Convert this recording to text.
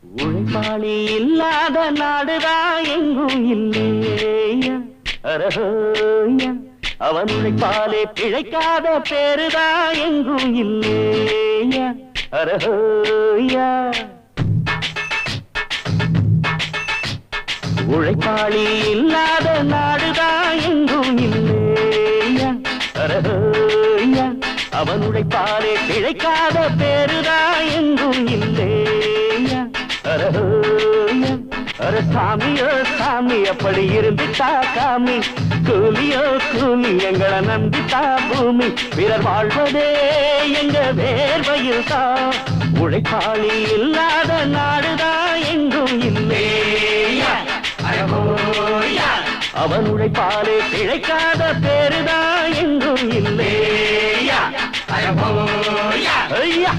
உழைப்பாளி இல்லாத நாடுதான் எங்கும் இல்லையா அரஹோயா அவன் உழைப்பாலே பிழைக்காத பேருதான் எங்கும் இல்லையா அரஹோயா உழைப்பாளி இல்லாத நாடுதான் எங்கும் இல்லையா அரஹோயா அவன் உழைப்பாலே பிழைக்காத பேருதான் எங்கும் இல்லையா அரஹோயா அர சாமியோ சாமி அப்படி இருந்துட்டா காமி கூலியோ கூலி எங்களை நம்பித்தா பூமி பிறர் வாழ்வதே எங்க வேர்வையில் தான் உழைப்பாளி இல்லாத நாடுதான் எங்கும் இல்லையா அவன் உழைப்பாலே பிழைக்காத பேருதான் எங்கும் இல்லையா ஐயா